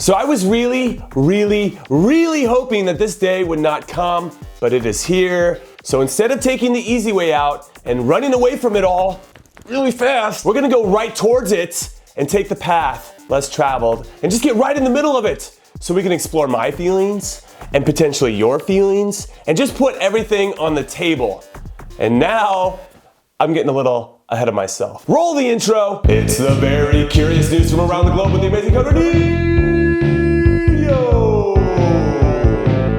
So I was really hoping that this day would not come, but it is here. So instead of taking the easy way out and running away from it all really fast, we're gonna go right towards it and take the path less traveled and just get right in the middle of it so we can explore my feelings and potentially your feelings and just put everything on the table. And now I'm getting a little ahead of myself. Roll the intro. It's the very curious news from around the globe with the amazing Conrad.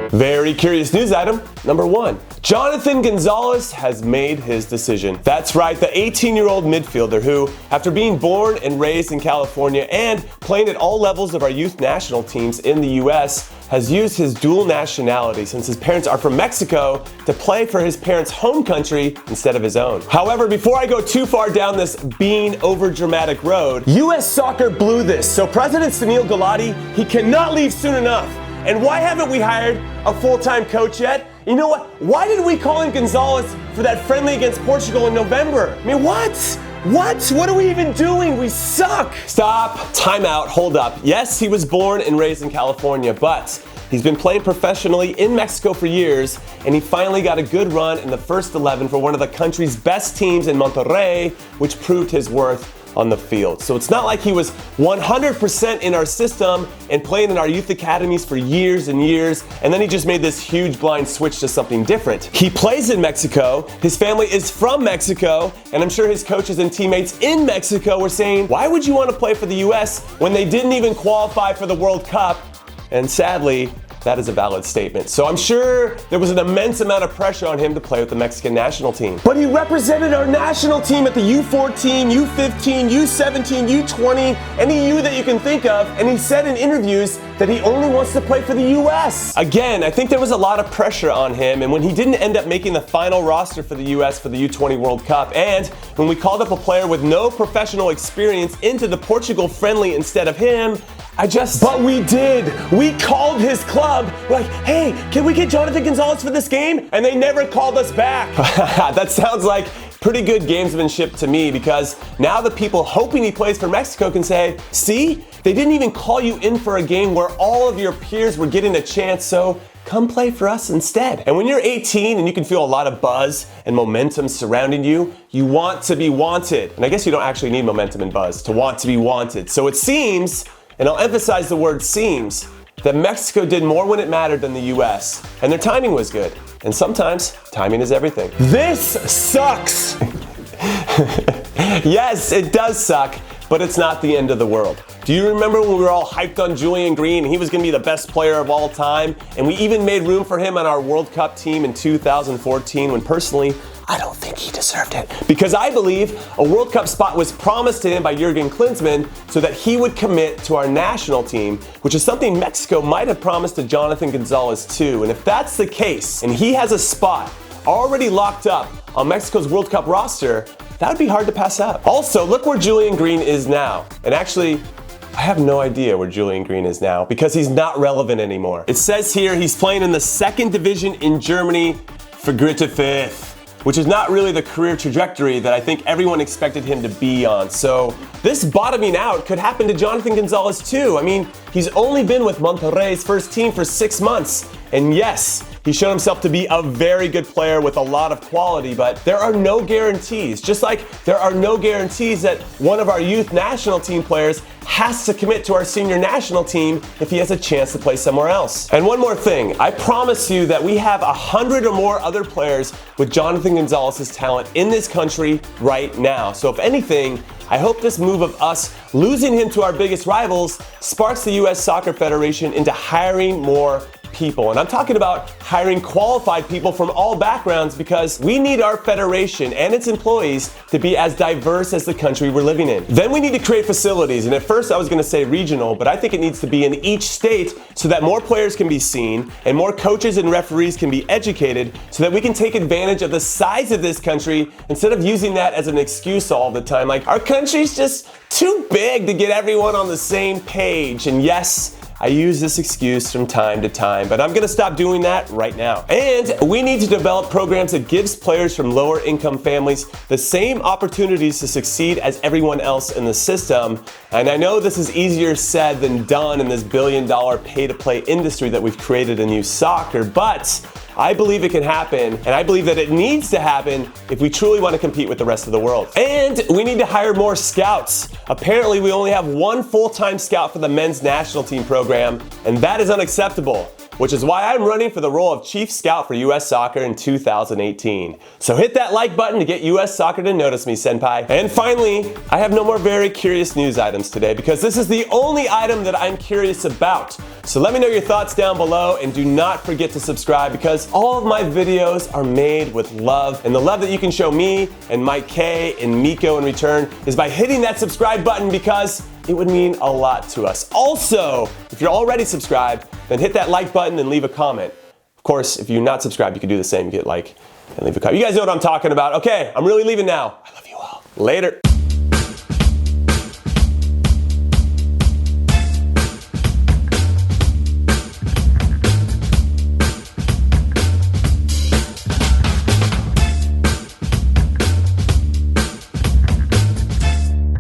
Very curious news item number 1. Jonathan Gonzalez has made his decision. That's right, the 18-year-old midfielder who, after being born and raised in California and playing at all levels of our youth national teams in the US, has used his dual nationality since his parents are from Mexico to play for his parents' home country instead of his own. However, before I go too far down this being overdramatic road, US Soccer blew this. So President Sunil Gulati, he cannot leave soon enough. And why haven't we hired a full-time coach yet? You know what? Why didn't we call in Gonzalez for that friendly against Portugal in November? I mean, what? What are we even doing? We suck. Stop. Time out. Hold up. Yes, he was born and raised in California, but he's been playing professionally in Mexico for years, and he finally got a good run in the first 11 for one of the country's best teams in Monterrey, which proved his worth on the field. So it's not like he was 100% in our system and playing in our youth academies for years and years, and then he just made this huge blind switch to something different. He plays in Mexico, his family is from Mexico, and I'm sure his coaches and teammates in Mexico were saying, why would you want to play for the US when they didn't even qualify for the World Cup? And sadly, that is a valid statement. So I'm sure there was an immense amount of pressure on him to play with the Mexican national team. But he represented our national team at the U14, U15, U17, U20, any U that you can think of, and he said in interviews that he only wants to play for the US. Again, I think there was a lot of pressure on him, and when he didn't end up making the final roster for the US for the U20 World Cup, and when we called up a player with no professional experience into the Portugal friendly instead of him, but we did. We called his club, like, hey, can we get Jonathan Gonzalez for this game? And they never called us back. That sounds like pretty good gamesmanship to me, because now the people hoping he plays for Mexico can say, see, they didn't even call you in for a game where all of your peers were getting a chance, so come play for us instead. And when you're 18 and you can feel a lot of buzz and momentum surrounding you, you want to be wanted. And I guess you don't actually need momentum and buzz to want to be wanted. So it seems, and I'll emphasize the word seems, that Mexico did more when it mattered than the US, and their timing was good. And sometimes, timing is everything. This sucks! Yes, it does suck, but it's not the end of the world. Do you remember when we were all hyped on Julian Green and he was gonna be the best player of all time? And we even made room for him on our World Cup team in 2014, when personally, I don't think he deserved it. Because I believe a World Cup spot was promised to him by Jurgen Klinsmann so that he would commit to our national team, which is something Mexico might have promised to Jonathan Gonzalez too. And if that's the case, and he has a spot already locked up on Mexico's World Cup roster, that would be hard to pass up. Also, look where Julian Green is now. And actually, I have no idea where Julian Green is now because he's not relevant anymore. It says here he's playing in the 2nd division in Germany for Greuther Fürth, which is not really the career trajectory that I think everyone expected him to be on. So this bottoming out could happen to Jonathan Gonzalez too. I mean, he's only been with Monterrey's first team for 6 months. And yes, he showed himself to be a very good player with a lot of quality, but there are no guarantees. Just like there are no guarantees that one of our youth national team players has to commit to our senior national team if he has a chance to play somewhere else. And one more thing, I promise you that we have 100 or more other players with Jonathan Gonzalez's talent in this country right now. So if anything, I hope this move of us losing him to our biggest rivals sparks the US Soccer Federation into hiring more people. And I'm talking about hiring qualified people from all backgrounds, because we need our federation and its employees to be as diverse as the country we're living in. Then we need to create facilities. And at first I was going to say regional, but I think it needs to be in each state so that more players can be seen and more coaches and referees can be educated so that we can take advantage of the size of this country instead of using that as an excuse all the time. Like, our country's just too big to get everyone on the same page. And yes, I use this excuse from time to time, but I'm gonna stop doing that right now. And we need to develop programs that gives players from lower income families the same opportunities to succeed as everyone else in the system. And I know this is easier said than done in this billion-dollar pay-to-play industry that we've created in youth soccer, but I believe it can happen, and I believe that it needs to happen if we truly want to compete with the rest of the world. And we need to hire more scouts. Apparently, we only have one full-time scout for the men's national team program, and that is unacceptable, which is why I'm running for the role of chief scout for US Soccer in 2018. So hit that like button to get US Soccer to notice me, senpai. And finally, I have no more very curious news items today because this is the only item that I'm curious about. So let me know your thoughts down below, and do not forget to subscribe because all of my videos are made with love, and the love that you can show me and Mike K and Mikko in return is by hitting that subscribe button because it would mean a lot to us. Also, if you're already subscribed, then hit that like button and leave a comment. Of course, if you're not subscribed, you can do the same. You hit like and leave a comment. You guys know what I'm talking about. Okay, I'm really leaving now. I love you all. Later.